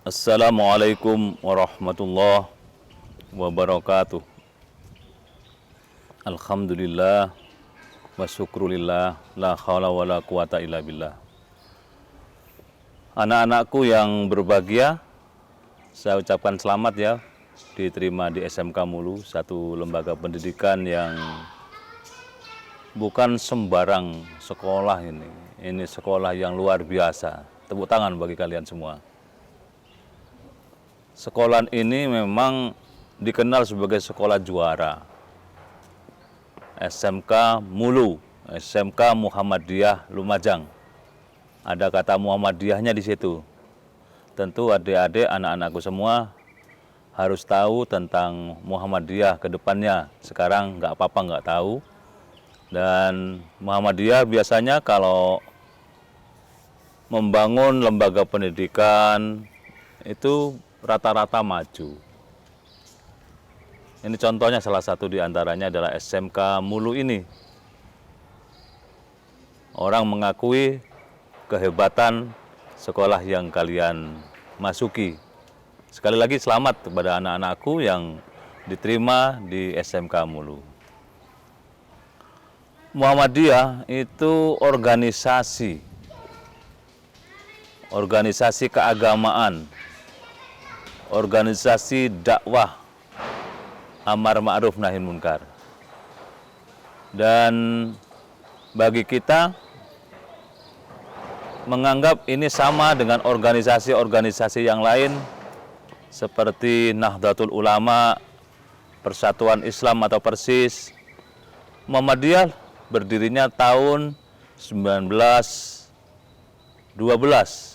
Assalamualaikum warahmatullahi wabarakatuh. Alhamdulillah wa syukrulillah, la haula wa la quwata illa billah. Anak-anakku yang berbahagia, saya ucapkan selamat ya, diterima di SMK Mulu, satu lembaga pendidikan yang bukan sembarang sekolah ini. Ini sekolah yang luar biasa. Tepuk tangan bagi kalian semua. Sekolah ini memang dikenal sebagai sekolah juara. SMK Mulu, SMK Muhammadiyah Lumajang. Ada kata Muhammadiyahnya di situ. Tentu adik-adik, anak-anakku semua harus tahu tentang Muhammadiyah ke depannya. Sekarang nggak apa-apa nggak tahu. Dan Muhammadiyah biasanya kalau membangun lembaga pendidikan itu rata-rata maju. Ini contohnya, salah satu di antaranya adalah SMK Mulu ini. Orang mengakui kehebatan sekolah yang kalian masuki. Sekali lagi selamat kepada anak-anakku yang diterima di SMK Mulu. Muhammadiyah itu organisasi keagamaan, organisasi dakwah amar ma'ruf nahi munkar. Dan bagi kita menganggap ini sama dengan organisasi-organisasi yang lain seperti Nahdlatul Ulama, Persatuan Islam atau Persis. Muhammadiyah berdirinya tahun 1912.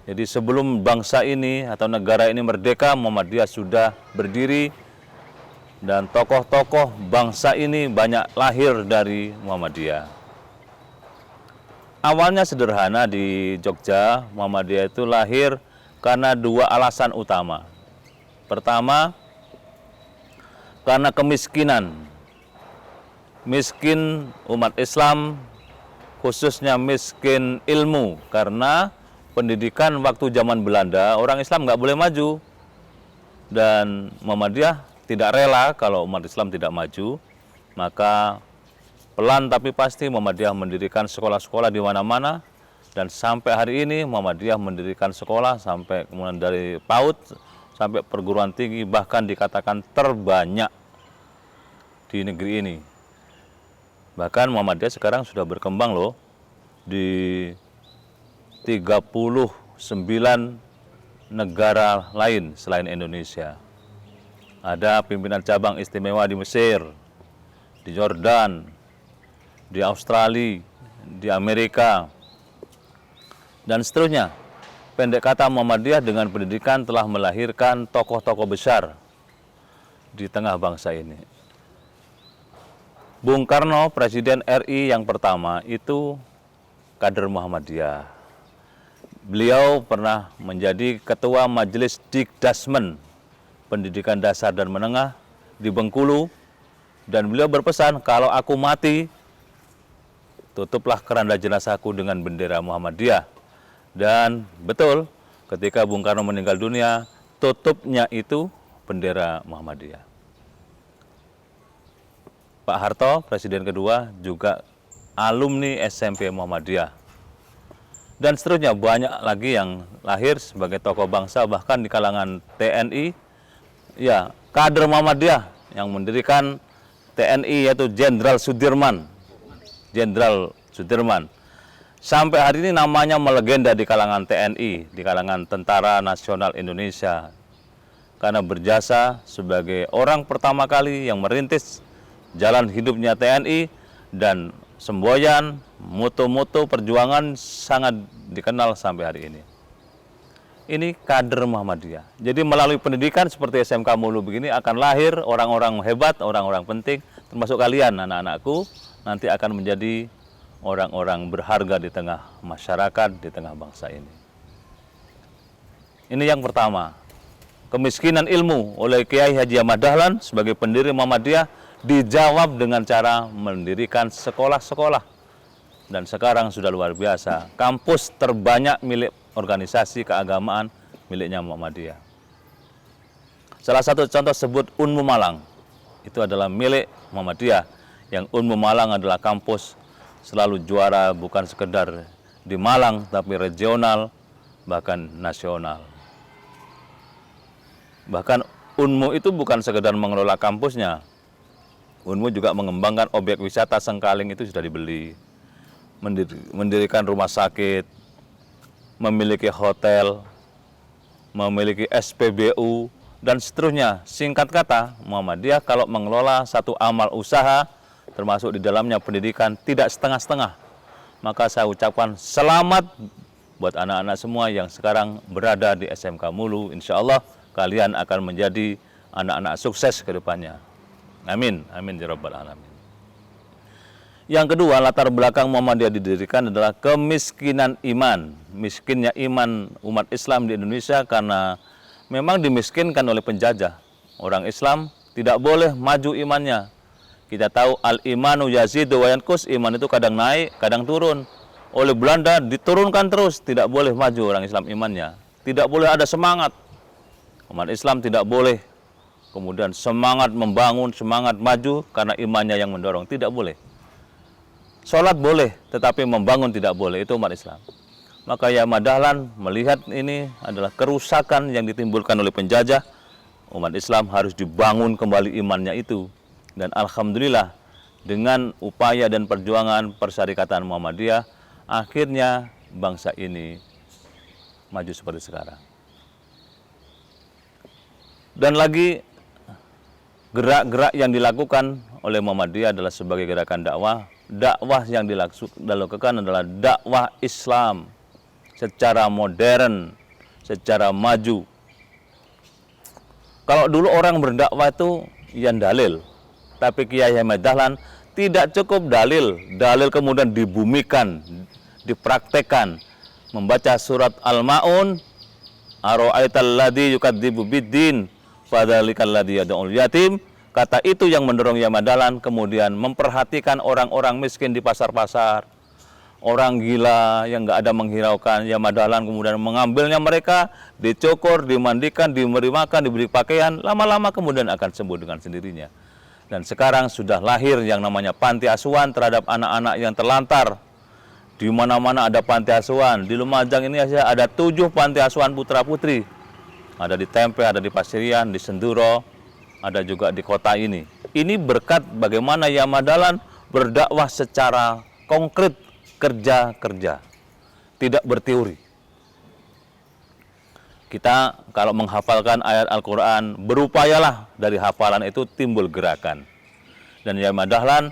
Jadi sebelum bangsa ini atau negara ini merdeka, Muhammadiyah sudah berdiri dan tokoh-tokoh bangsa ini banyak lahir dari Muhammadiyah. Awalnya sederhana di Jogja, Muhammadiyah itu lahir karena dua alasan utama. Pertama, karena kemiskinan. Miskin umat Islam, khususnya miskin ilmu, karena pendidikan waktu zaman Belanda, orang Islam nggak boleh maju. Dan Muhammadiyah tidak rela kalau umat Islam tidak maju. Maka pelan tapi pasti Muhammadiyah mendirikan sekolah-sekolah di mana-mana. Dan sampai hari ini Muhammadiyah mendirikan sekolah sampai kemudian dari PAUD sampai perguruan tinggi, bahkan dikatakan terbanyak di negeri ini. Bahkan Muhammadiyah sekarang sudah berkembang loh di 39 negara lain selain Indonesia. Ada pimpinan cabang istimewa di Mesir, di Jordan, di Australia, di Amerika, dan seterusnya. Pendek kata, Muhammadiyah dengan pendidikan telah melahirkan tokoh-tokoh besar di tengah bangsa ini. Bung Karno, Presiden RI yang pertama, itu kader Muhammadiyah. Beliau pernah menjadi Ketua Majelis Dikdasmen Pendidikan Dasar dan Menengah di Bengkulu. Dan beliau berpesan, kalau aku mati, tutuplah keranda jenazahku dengan bendera Muhammadiyah. Dan betul, ketika Bung Karno meninggal dunia, tutupnya itu bendera Muhammadiyah. Pak Harto, Presiden kedua, juga alumni SMP Muhammadiyah. Dan seterusnya banyak lagi yang lahir sebagai tokoh bangsa, bahkan di kalangan TNI. Ya, kader Muhammadiyah yang mendirikan TNI yaitu Jenderal Sudirman. Sampai hari ini namanya melegenda di kalangan TNI, di kalangan Tentara Nasional Indonesia. Karena berjasa sebagai orang pertama kali yang merintis jalan hidupnya TNI, dan semboyan, moto-moto perjuangan sangat dikenal sampai hari ini. ini kader Muhammadiyah. Jadi melalui pendidikan seperti SMK Mulu begini akan lahir orang-orang hebat, orang-orang penting, termasuk kalian anak-anakku, nanti akan menjadi orang-orang berharga di tengah masyarakat, di tengah bangsa ini. Ini yang pertama. Kemiskinan ilmu oleh Kiai Haji Ahmad Dahlan sebagai pendiri Muhammadiyah dijawab dengan cara mendirikan sekolah-sekolah. Dan sekarang sudah luar biasa, kampus terbanyak milik organisasi keagamaan miliknya Muhammadiyah. Salah satu contoh sebut Unmu Malang, itu adalah milik Muhammadiyah. Yang Unmu Malang adalah kampus selalu juara bukan sekedar di Malang, tapi regional, bahkan nasional. Bahkan Unmu itu bukan sekedar mengelola kampusnya. Unmu juga mengembangkan objek wisata Sengkaling itu sudah dibeli. Mendirikan rumah sakit, memiliki hotel, memiliki SPBU, dan seterusnya. Singkat kata, Muhammadiyah kalau mengelola satu amal usaha, termasuk di dalamnya pendidikan, tidak setengah-setengah. Maka saya ucapkan selamat buat anak-anak semua yang sekarang berada di SMK Mulu. Insya Allah kalian akan menjadi anak-anak sukses ke depannya. Amin. Amin ya rabbal alamin. Yang kedua, latar belakang Muhammadiyah didirikan adalah kemiskinan iman. Miskinnya iman umat Islam di Indonesia karena memang dimiskinkan oleh penjajah. Orang Islam tidak boleh maju imannya. Kita tahu al-imanu yazidu wa yanqus, iman itu kadang naik, kadang turun. Oleh Belanda diturunkan terus, tidak boleh maju orang Islam imannya. Tidak boleh ada semangat. Umat Islam tidak boleh kemudian semangat membangun, semangat maju karena imannya yang mendorong. Tidak boleh. Sholat boleh, tetapi membangun tidak boleh. Itu umat Islam. Maka ya Ahmad Dahlan melihat ini adalah kerusakan yang ditimbulkan oleh penjajah. Umat Islam harus dibangun kembali imannya itu. Dan alhamdulillah dengan upaya dan perjuangan Persyarikatan Muhammadiyah, akhirnya bangsa ini maju seperti sekarang. Dan lagi gerak-gerak yang dilakukan oleh Muhammadiyah adalah sebagai gerakan dakwah. Dakwah yang dilakukan adalah dakwah Islam secara modern, secara maju. Kalau dulu orang berdakwah itu yang dalil, tapi Kiai Ahmad Dahlan tidak cukup dalil. Dalil kemudian dibumikan, dipraktekkan. Membaca surat Al-Ma'un, Ara'aital ladzi yukadzibu biddin fadzalikal ladzi yad'ul yatim. Kata itu yang mendorong Ahmad Dahlan kemudian memperhatikan orang-orang miskin di pasar-pasar. Orang gila yang nggak ada menghiraukan. Ahmad Dahlan kemudian mengambilnya mereka, dicukur, dimandikan, diberi makan, diberi pakaian. Lama-lama kemudian akan sembuh dengan sendirinya. Dan sekarang sudah lahir yang namanya panti asuhan terhadap anak-anak yang terlantar. Di mana-mana ada panti asuhan. Di Lumajang ini ada 7 panti asuhan putra-putri. Ada di Tempe, ada di Pasirian, di Senduro, ada juga di kota ini. Ini berkat bagaimana Ahmad Dahlan berdakwah secara konkret, kerja-kerja, tidak berteori. Kita kalau menghafalkan ayat Al-Quran, berupayalah dari hafalan itu timbul gerakan. Dan Ahmad Dahlan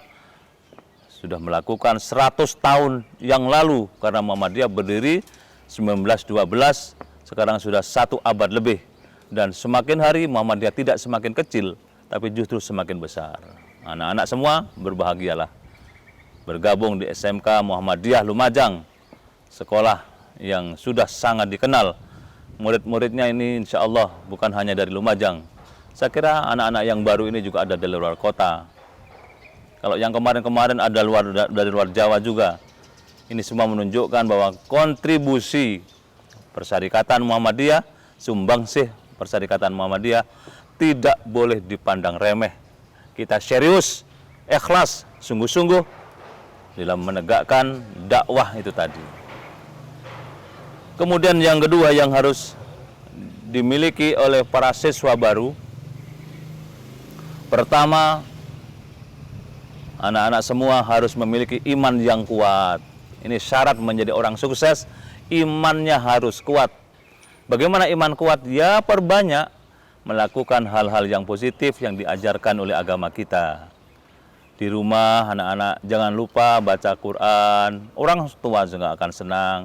sudah melakukan 100 tahun yang lalu, karena Muhammadiyah berdiri 1912, sekarang sudah 1 abad lebih. Dan semakin hari Muhammadiyah tidak semakin kecil, tapi justru semakin besar. Anak-anak semua berbahagialah bergabung di SMK Muhammadiyah Lumajang, sekolah yang sudah sangat dikenal. Murid-muridnya ini insya Allah bukan hanya dari Lumajang. Saya kira anak-anak yang baru ini juga ada dari luar kota. Kalau yang kemarin-kemarin ada dari luar Jawa juga. Ini semua menunjukkan bahwa kontribusi Persyarikatan Muhammadiyah, sumbangsih Persyarikatan Muhammadiyah tidak boleh dipandang remeh. Kita serius, ikhlas, sungguh-sungguh dalam menegakkan dakwah itu tadi. Kemudian yang kedua yang harus dimiliki oleh para siswa baru, pertama, anak-anak semua harus memiliki iman yang kuat. Ini syarat menjadi orang sukses, imannya harus kuat. Bagaimana iman kuat? Ya perbanyak melakukan hal-hal yang positif yang diajarkan oleh agama kita. Di rumah anak-anak jangan lupa baca Quran. Orang tua juga akan senang.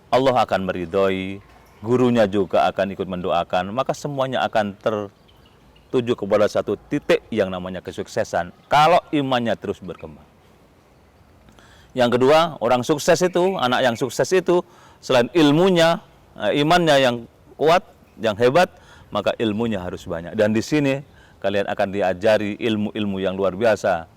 Allah akan meridhoi. gurunya juga akan ikut mendoakan, maka semuanya akan tertuju kepada satu titik yang namanya kesuksesan kalau imannya terus berkembang. Yang kedua, orang sukses itu, anak yang sukses itu, selain ilmunya, imannya yang kuat, yang hebat, maka ilmunya harus banyak. Dan di sini kalian akan diajari ilmu-ilmu yang luar biasa.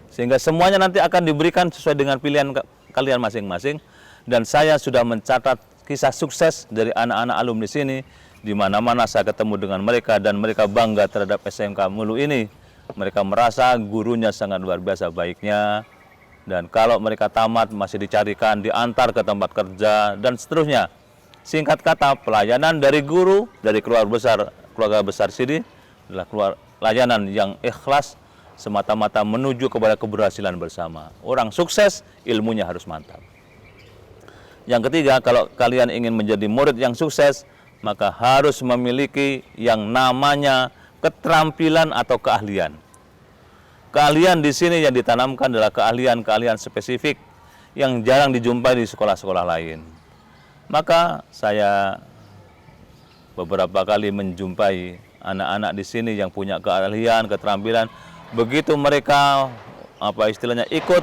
Sehingga semuanya nanti akan diberikan sesuai dengan pilihan kalian masing-masing. Dan saya sudah mencatat kisah sukses dari anak-anak alumni sini. Di mana-mana saya ketemu dengan mereka dan mereka bangga terhadap SMK Mulu ini. Mereka merasa gurunya sangat luar biasa baiknya. Dan kalau mereka tamat masih dicarikan, diantar ke tempat kerja, dan seterusnya. Singkat kata, pelayanan dari guru, dari keluarga besar sini adalah pelayanan yang ikhlas, semata-mata menuju kepada keberhasilan bersama. Orang sukses, ilmunya harus mantap. Yang ketiga, kalau kalian ingin menjadi murid yang sukses, maka harus memiliki yang namanya keterampilan atau keahlian. Keahlian di sini yang ditanamkan adalah keahlian-keahlian spesifik yang jarang dijumpai di sekolah-sekolah lain. Maka saya beberapa kali menjumpai anak-anak di sini yang punya keahlian, keterampilan. Begitu mereka ikut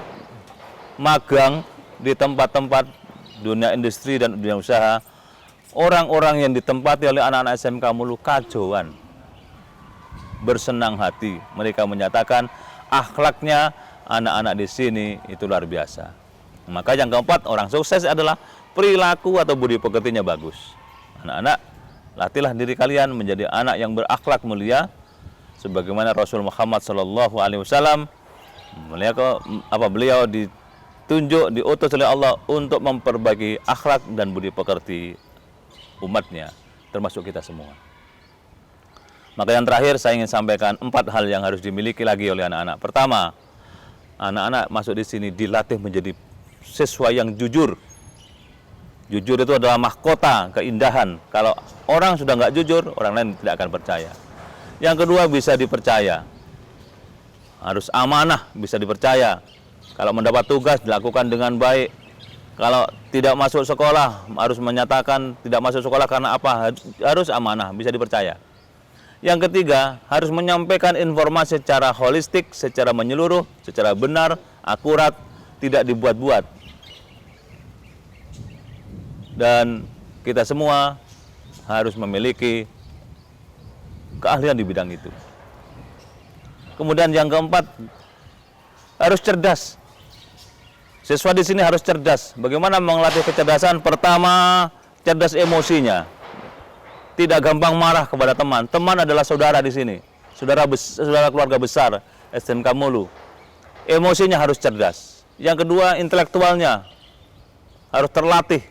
magang di tempat-tempat dunia industri dan dunia usaha, orang-orang yang ditempati oleh anak-anak SMK Mulu kacauan, bersenang hati. Mereka menyatakan akhlaknya anak-anak di sini itu luar biasa. Maka yang keempat, orang sukses adalah perilaku atau budi pekertinya bagus. Anak-anak, latihlah diri kalian menjadi anak yang berakhlak mulia, sebagaimana Rasul Muhammad SAW beliau diutus oleh Allah untuk memperbaiki akhlak dan budi pekerti umatnya, termasuk kita semua. Maka yang terakhir saya ingin sampaikan 4 hal yang harus dimiliki lagi oleh anak-anak. Pertama, anak-anak masuk di sini dilatih menjadi siswa yang jujur. Jujur itu adalah mahkota, keindahan. Kalau orang sudah nggak jujur, orang lain tidak akan percaya. Yang kedua, bisa dipercaya. Harus amanah, bisa dipercaya. Kalau mendapat tugas, dilakukan dengan baik. Kalau tidak masuk sekolah, harus menyatakan tidak masuk sekolah karena apa? Harus amanah, bisa dipercaya. Yang ketiga, harus menyampaikan informasi secara holistik, secara menyeluruh, secara benar, akurat, tidak dibuat-buat. Dan kita semua harus memiliki keahlian di bidang itu. Kemudian yang keempat, harus cerdas. Siswa di sini harus cerdas. Bagaimana melatih kecerdasan? Pertama, cerdas emosinya. Tidak gampang marah kepada teman. Teman adalah saudara di sini. Saudara keluarga besar SMK Mulu. Emosinya harus cerdas. Yang kedua, intelektualnya harus terlatih.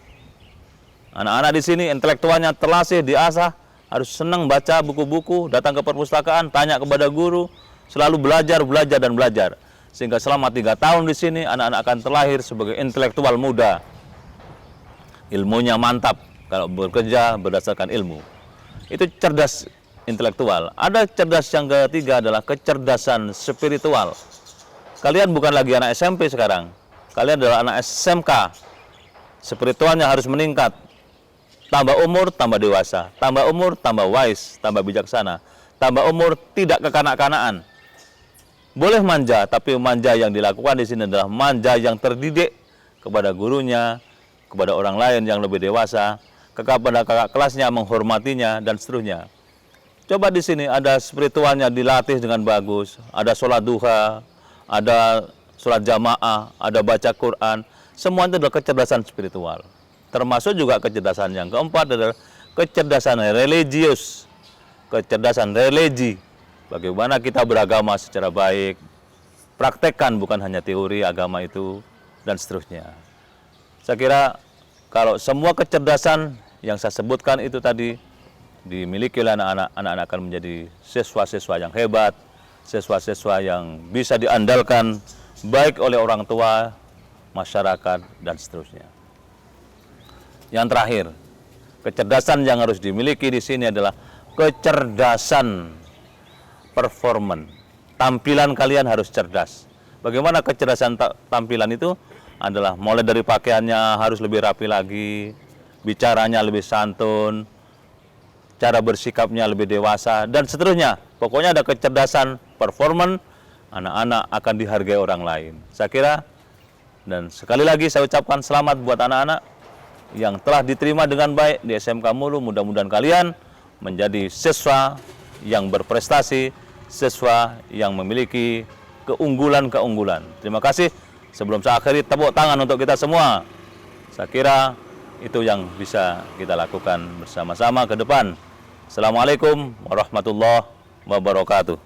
Anak-anak di sini intelektualnya terlatih, diasah, harus senang baca buku-buku, datang ke perpustakaan, tanya kepada guru, selalu belajar, dan belajar. Sehingga selama 3 tahun di sini, anak-anak akan terlahir sebagai intelektual muda. Ilmunya mantap, kalau bekerja berdasarkan ilmu. Itu cerdas intelektual. Ada cerdas yang ketiga adalah kecerdasan spiritual. Kalian bukan lagi anak SMP sekarang. Kalian adalah anak SMK. Spiritualnya harus meningkat. Tambah umur, tambah dewasa. Tambah umur, tambah wise, tambah bijaksana. Tambah umur, tidak kekanak-kanaan. Boleh manja, tapi manja yang dilakukan di sini adalah manja yang terdidik kepada gurunya, kepada orang lain yang lebih dewasa, kepada kakak kelasnya, menghormatinya, dan seterusnya. Coba di sini ada spiritualnya dilatih dengan bagus, ada sholat duha, ada sholat jamaah, ada baca Quran. Semua itu adalah kecerdasan spiritual. Termasuk juga kecerdasan yang keempat adalah kecerdasan religius, kecerdasan religi. Bagaimana kita beragama secara baik, praktekkan bukan hanya teori agama itu, dan seterusnya. Saya kira kalau semua kecerdasan yang saya sebutkan itu tadi dimiliki oleh anak-anak akan menjadi siswa-siswa yang hebat, siswa-siswa yang bisa diandalkan baik oleh orang tua, masyarakat, dan seterusnya. Yang terakhir, kecerdasan yang harus dimiliki di sini adalah kecerdasan performan. Tampilan kalian harus cerdas. Bagaimana kecerdasan tampilan itu? Adalah mulai dari pakaiannya harus lebih rapi lagi, bicaranya lebih santun, cara bersikapnya lebih dewasa, dan seterusnya. Pokoknya ada kecerdasan, performan, anak-anak akan dihargai orang lain. Saya kira, dan sekali lagi saya ucapkan selamat buat anak-anak yang telah diterima dengan baik di SMK Mulu. Mudah-mudahan kalian menjadi siswa yang berprestasi, siswa yang memiliki keunggulan-keunggulan. Terima kasih. Sebelum saya akhiri, tepuk tangan untuk kita semua. Saya kira itu yang bisa kita lakukan bersama-sama ke depan. Assalamualaikum warahmatullahi wabarakatuh.